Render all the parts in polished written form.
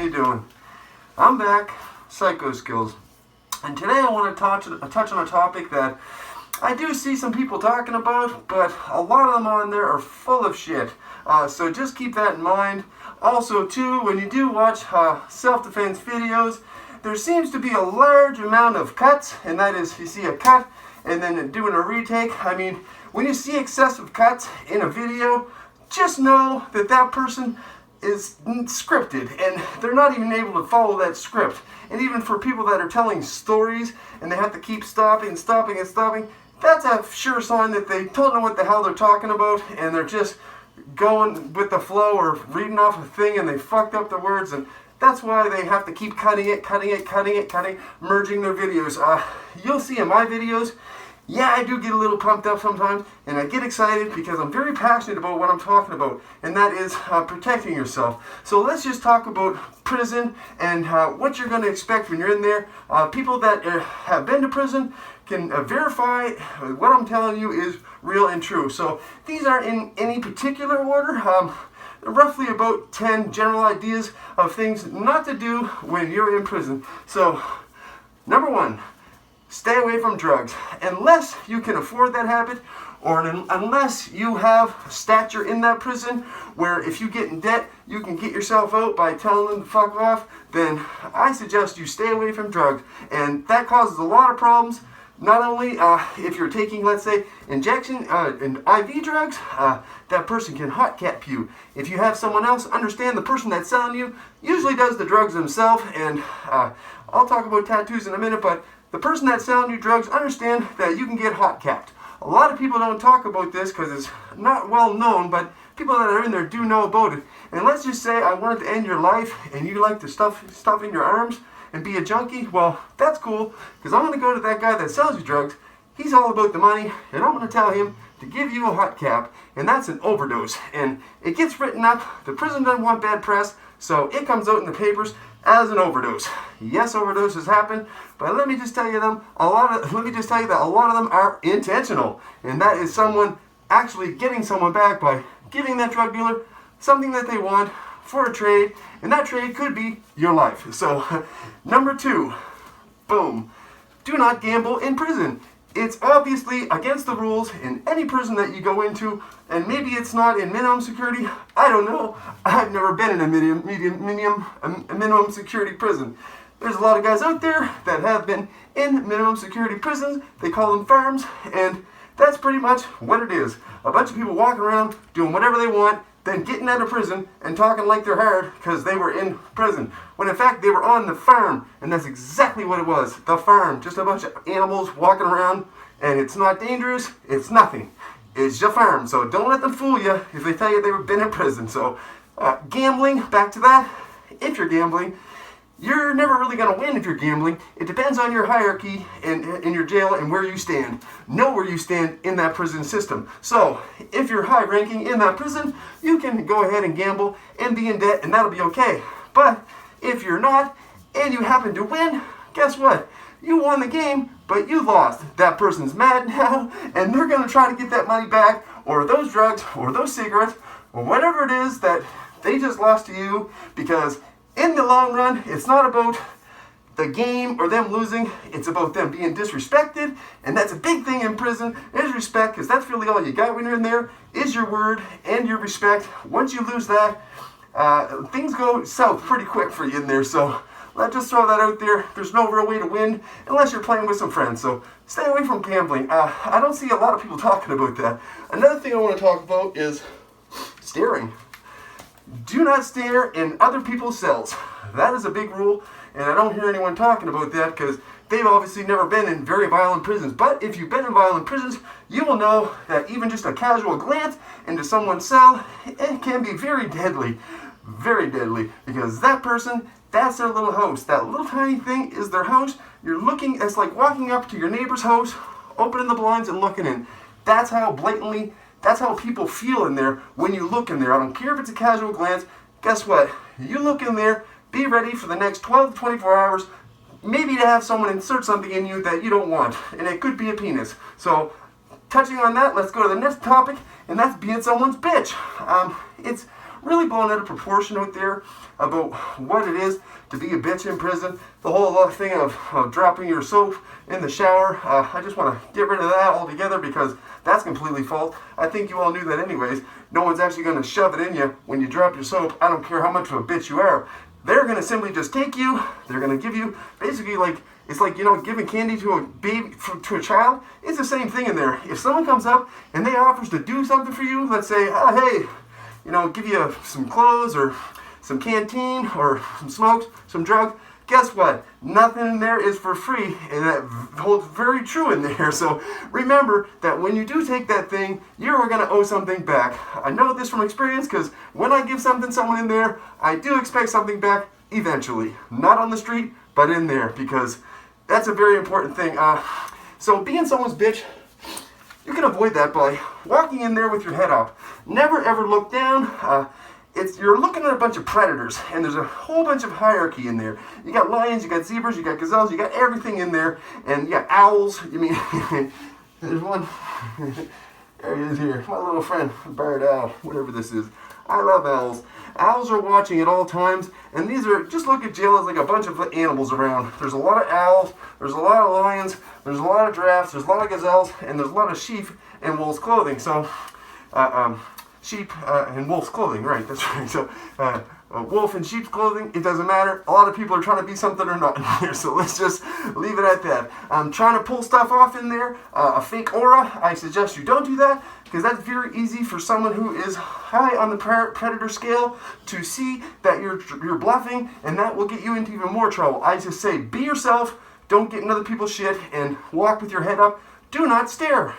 you doing? I'm back, Psycho Skills. And today I want to touch on a topic that I do see some people talking about, but a lot of them on there are full of shit. So just keep that in mind. Also, too, when you do watch self-defense videos, there seems to be a large amount of cuts, and that is, you see a cut and then doing a retake. I mean, when you see excessive cuts in a video, just know that that person is scripted and they're not even able to follow that script. And even for people that are telling stories and they have to keep stopping, that's a sure sign that they don't know what the hell they're talking about and they're just going with the flow or reading off a thing and they fucked up the words, and that's why they have to keep cutting, merging their videos. You'll see in my videos, yeah, I do get a little pumped up sometimes, and I get excited because I'm very passionate about what I'm talking about, and that is protecting yourself. So let's just talk about prison and what you're going to expect when you're in there. People that have been to prison can verify what I'm telling you is real and true. So these aren't in any particular order. Roughly about 10 general ideas of things not to do when you're in prison. So, number one, stay away from drugs. Unless you can afford that habit, or unless you have stature in that prison where if you get in debt, you can get yourself out by telling them to fuck off, then I suggest you stay away from drugs. And that causes a lot of problems. Not only if you're taking, let's say, injection and IV drugs, that person can hot cap you. If you have someone else, understand the person that's selling you usually does the drugs themselves, and I'll talk about tattoos in a minute, but the person that's selling you drugs, understand that you can get hot capped. A lot of people don't talk about this because it's not well known, but people that are in there do know about it. And let's just say I wanted to end your life and you like to stuff in your arms and be a junkie. Well, that's cool, because I'm going to go to that guy that sells you drugs. He's all about the money, and I'm going to tell him to give you a hot cap, and that's an overdose. And it gets written up. The prison doesn't want bad press, so it comes out in the papers as an overdose. Yes, overdoses happen, but let me just tell you that a lot of them are intentional, and that is someone actually getting someone back by giving that drug dealer something that they want for a trade, and that trade could be your life. So, number two, boom, do not gamble in prison. It's obviously against the rules in any prison that you go into, and maybe it's not in minimum security. I don't know. I've never been in a minimum security prison. There's a lot of guys out there that have been in minimum security prisons. They call them farms, and that's pretty much what it is. A bunch of people walking around doing whatever they want, then getting out of prison and talking like they're hard because they were in prison, when in fact they were on the farm, and that's exactly what it was. The farm, just a bunch of animals walking around, and it's not dangerous, it's nothing. It's your farm, so don't let them fool you if they tell you they've been in prison. So gambling, back to that, if you're gambling, you're never really going to win if you're gambling. It depends on your hierarchy in your jail and where you stand. Know where you stand in that prison system. So, if you're high ranking in that prison, you can go ahead and gamble and be in debt, and that'll be okay. But if you're not, and you happen to win, guess what? You won the game, but you lost. That person's mad now, and they're going to try to get that money back, or those drugs, or those cigarettes, or whatever it is that they just lost to you, because in the long run, it's not about the game or them losing. It's about them being disrespected, and that's a big thing in prison, is respect, because that's really all you got when you're in there, is your word and your respect. Once you lose that, things go south pretty quick for you in there, so let's just throw that out there. There's no real way to win unless you're playing with some friends, so stay away from gambling. I don't see a lot of people talking about that. Another thing I want to talk about is staring. Do not stare in other people's cells. That is a big rule, and I don't hear anyone talking about that because they've obviously never been in very violent prisons. But if you've been in violent prisons, you will know that even just a casual glance into someone's cell, it can be very deadly, because that person, that's their little house. That little tiny thing is their house. You're looking, it's like walking up to your neighbor's house, opening the blinds and looking in. That's how people feel in there when you look in there. I don't care if it's a casual glance. Guess what? You look in there, be ready for the next 12 to 24 hours, maybe to have someone insert something in you that you don't want. And it could be a penis. So, touching on that, let's go to the next topic, and that's being someone's bitch. It's really blown out of proportion out there about what it is to be a bitch in prison. The whole thing of dropping your soap in the shower. I just want to get rid of that altogether because that's completely false. I think you all knew that anyways. No one's actually going to shove it in you when you drop your soap. I don't care how much of a bitch you are. They're going to simply just take you. They're going to give you basically like, it's like, giving candy to a baby, to a child. It's the same thing in there. If someone comes up and they offers to do something for you, let's say, hey, give you some clothes or some canteen or some smokes, some drugs, guess what? Nothing in there is for free, and that holds very true in there. So remember that when you do take that thing, you're going to owe something back. I know this from experience because when I give someone in there, I do expect something back eventually. Not on the street, but in there, because that's a very important thing. So being someone's bitch, you can avoid that by walking in there with your head up. Never ever look down. You're looking at a bunch of predators, and there's a whole bunch of hierarchy in there. You got lions, you got zebras, you got gazelles, you got everything in there, and you got owls. There's one. There he is here, my little friend, bird owl, whatever this is. I love owls. Owls are watching at all times, and these are, just look at jail as like a bunch of animals around. There's a lot of owls, there's a lot of lions, there's a lot of giraffes, there's a lot of gazelles, and there's a lot of sheep in wolves' clothing. So, sheep in wolf's clothing, right, that's right. So, wolf in sheep's clothing, it doesn't matter. A lot of people are trying to be something or not in here, so let's just leave it at that. Trying to pull stuff off in there, a fake aura, I suggest you don't do that, because that's very easy for someone who is high on the predator scale to see that you're bluffing, and that will get you into even more trouble. I just say, be yourself, don't get in other people's shit, and walk with your head up. Do not stare.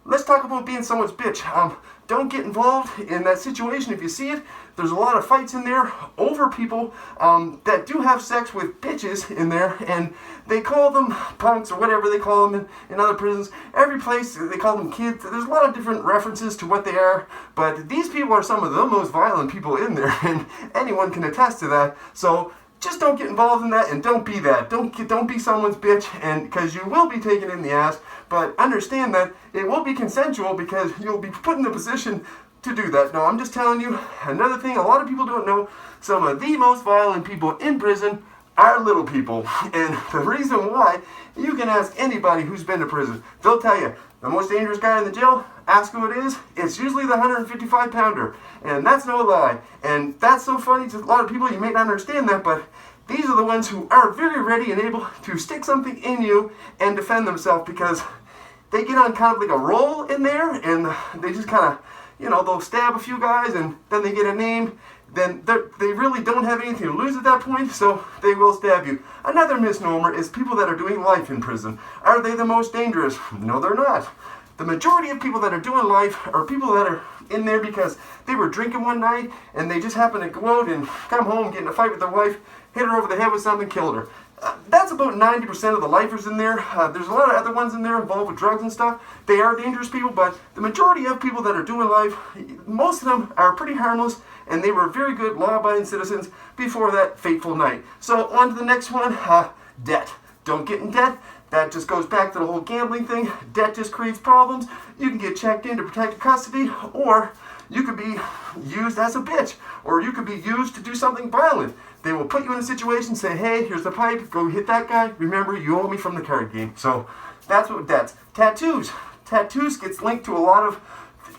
Let's talk about being someone's bitch. Don't get involved in that situation if you see it. There's a lot of fights in there over people that do have sex with bitches in there, and they call them punks or whatever they call them in other prisons. Every place they call them kids. There's a lot of different references to what they are, but these people are some of the most violent people in there, and anyone can attest to that. So just don't get involved in that, and don't be that. Don't be someone's bitch, and because you will be taken in the ass. But understand that it will be consensual because you'll be put in a position to do that. No, I'm just telling you another thing. A lot of people don't know. Some of the most violent people in prison are little people, and the reason why, you can ask anybody who's been to prison. They'll tell you the most dangerous guy in the jail. Ask who it is. It's usually the 155-pounder, and that's no lie. And that's so funny to a lot of people. You may not understand that, but these are the ones who are very ready and able to stick something in you and defend themselves, because they get on kind of like a roll in there, and they just kind of, they'll stab a few guys, and then they get a name. Then they really don't have anything to lose at that point, so they will stab you. Another misnomer is people that are doing life in prison. Are they the most dangerous? No, they're not. The majority of people that are doing life are people that are in there because they were drinking one night and they just happened to go out and come home, get in a fight with their wife, hit her over the head with something, killed her. That's about 90% of the lifers in there. There's a lot of other ones in there involved with drugs and stuff. They are dangerous people, but the majority of people that are doing life, most of them are pretty harmless, and they were very good law-abiding citizens before that fateful night. So on to the next one, debt. Don't get in debt. That just goes back to the whole gambling thing. Debt just creates problems. You can get checked in to protect custody, or you could be used as a bitch, or you could be used to do something violent. They will put you in a situation, say, hey, here's the pipe, go hit that guy. Remember, you owe me from the card game. So that's what debts. Tattoos. Tattoos gets linked to a lot of,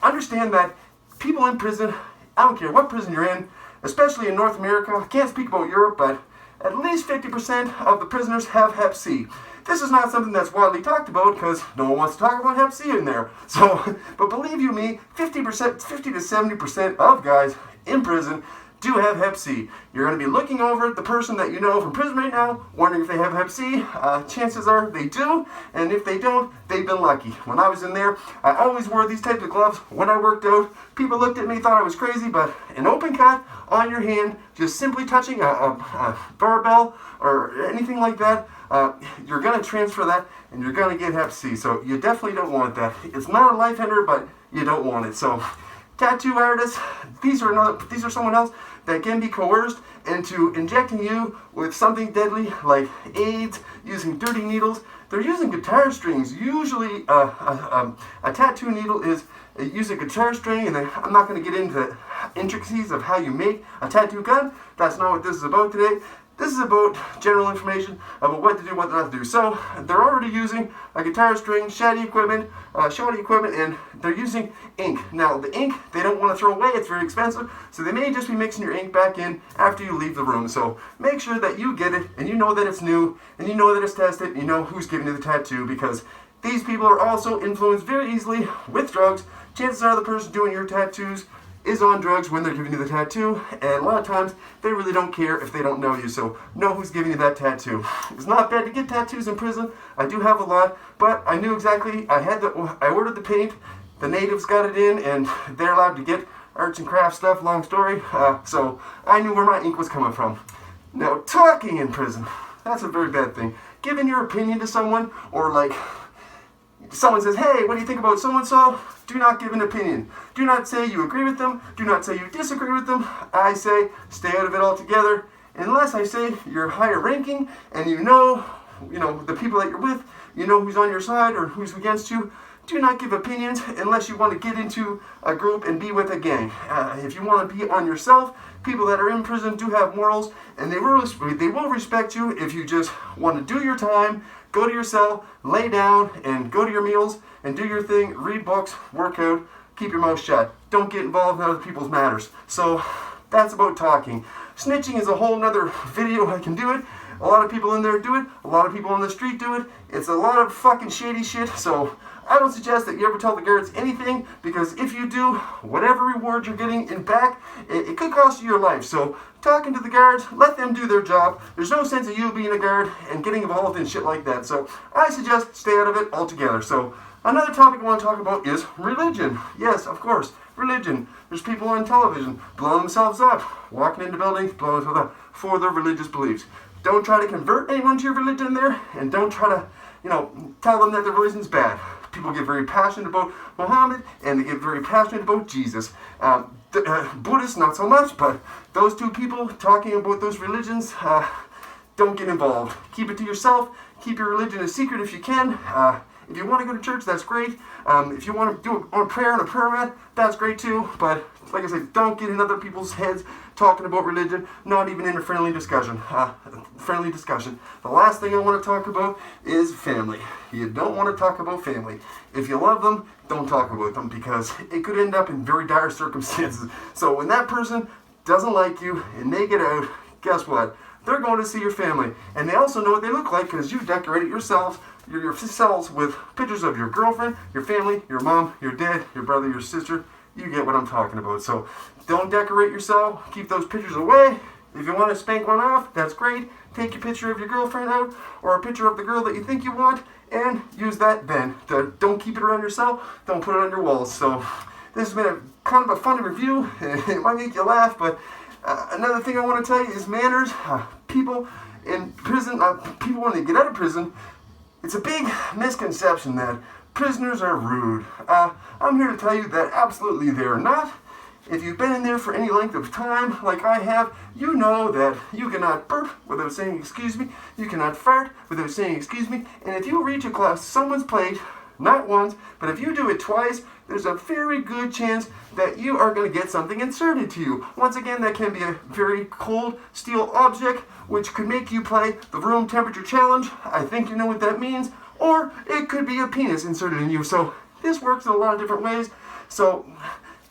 understand that people in prison, I don't care what prison you're in, especially in North America, I can't speak about Europe, but at least 50% of the prisoners have Hep C. This is not something that's widely talked about because no one wants to talk about Hep C in there. So, but believe you me, 50 to 70% of guys in prison do have Hep C. You're going to be looking over at the person that you know from prison right now, wondering if they have Hep C. Chances are they do, and if they don't, they've been lucky. When I was in there, I always wore these types of gloves. When I worked out, people looked at me, thought I was crazy, but an open cut on your hand, just simply touching a barbell or anything like that, you're going to transfer that, and you're going to get Hep C. So you definitely don't want that. It's not a life ender, but you don't want it. So tattoo artists, these are someone else that can be coerced into injecting you with something deadly like AIDS, using dirty needles. They're using guitar strings. Usually a tattoo needle is use a guitar string, and I'm not going to get into intricacies of how you make a tattoo gun. That's not what this is about today. This is about general information about what to do, what not to do. So they're already using a guitar string, shoddy equipment, and they're using ink. Now the ink they don't want to throw away; it's very expensive, so they may just be mixing your ink back in after you leave the room. So make sure that you get it, and you know that it's new, and you know that it's tested, and you know who's giving you the tattoo, because these people are also influenced very easily with drugs. Chances are the person doing your tattoos is on drugs when they're giving you the tattoo, and a lot of times they really don't care if they don't know you, so know who's giving you that tattoo. It's not bad to get tattoos in prison. I do have a lot, but I knew exactly, I ordered the paint, the natives got it in, and they're allowed to get arts and crafts stuff, long story, so I knew where my ink was coming from. Now, talking in prison, that's a very bad thing. Giving your opinion to someone, or like, someone says, hey, what do you think about so-and-so? Do not give an opinion. Do not say you agree with them. Do not say you disagree with them. I say stay out of it altogether. Unless I say you're higher ranking and you know the people that you're with, you know who's on your side or who's against you. Do not give opinions unless you want to get into a group and be with a gang. If you want to be on yourself, people that are in prison do have morals, and they will respect you if you just want to do your time, go to your cell, lay down, and go to your meals, and do your thing, read books, work out, keep your mouth shut. Don't get involved in other people's matters. So that's about talking. Snitching is a whole nother video. I can do it. A lot of people in there do it. A lot of people on the street do it. It's a lot of fucking shady shit. So I don't suggest that you ever tell the guards anything, because if you do, whatever reward you're getting in back, it could cost you your life. So talking to the guards, let them do their job. There's no sense of you being a guard and getting involved in shit like that. So I suggest stay out of it altogether. So another topic I want to talk about is religion. Yes, of course, religion. There's people on television blowing themselves up, walking into buildings, blowing themselves up for their religious beliefs. Don't try to convert anyone to your religion there, and don't try to, tell them that their religion's bad. People get very passionate about Muhammad, and they get very passionate about Jesus. Buddhists, not so much, but those two people talking about those religions, don't get involved. Keep it to yourself. Keep your religion a secret if you can. If you want to go to church, that's great. If you want to do a prayer on a prayer mat, that's great too. But like I said, don't get in other people's heads talking about religion, not even in a friendly discussion. The last thing I want to talk about is family. You don't want to talk about family. If you love them, don't talk about them, because it could end up in very dire circumstances. So when that person doesn't like you and they get out, guess what? They're going to see your family. And they also know what they look like, because you decorated your cells with pictures of your girlfriend, your family, your mom, your dad, your brother, your sister. You get what I'm talking about. So don't decorate your cell. Keep those pictures away. If you want to spank one off, that's great. Take a picture of your girlfriend out, or a picture of the girl that you think you want, and use that then. Don't keep it around your cell. Don't put it on your walls. So this has been kind of a funny review. It might make you laugh, but another thing I want to tell you is manners. People in prison, people when they get out of prison, it's a big misconception that prisoners are rude. I'm here to tell you that absolutely they're not. If you've been in there for any length of time, like I have, you know that you cannot burp without saying excuse me, you cannot fart without saying excuse me, and if you reach across someone's plate, not once, but if you do it twice, there's a very good chance that you are going to get something inserted to you. Once again, that can be a very cold steel object, which could make you play the room temperature challenge. I think you know what that means. Or it could be a penis inserted in you. So this works in a lot of different ways. So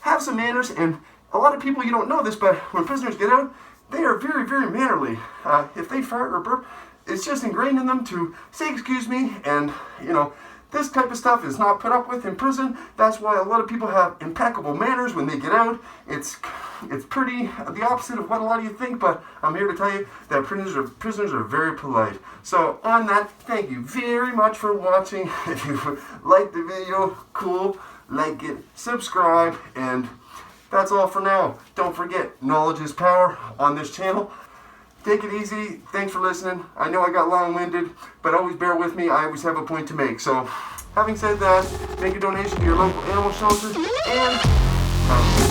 have some manners, and a lot of people, you don't know this, but when prisoners get out, they are very, very mannerly. If they fart or burp, it's just ingrained in them to say excuse me, and this type of stuff is not put up with in prison. That's why a lot of people have impeccable manners when they get out. It's pretty the opposite of what a lot of you think, but I'm here to tell you that prisoners are very polite. So on that, thank you very much for watching. If you liked the video, cool, like it, subscribe, and that's all for now. Don't forget, knowledge is power on this channel. Take it easy. Thanks for listening. I know I got long-winded, but always bear with me. I always have a point to make. So, having said that, make a donation to your local animal shelter, and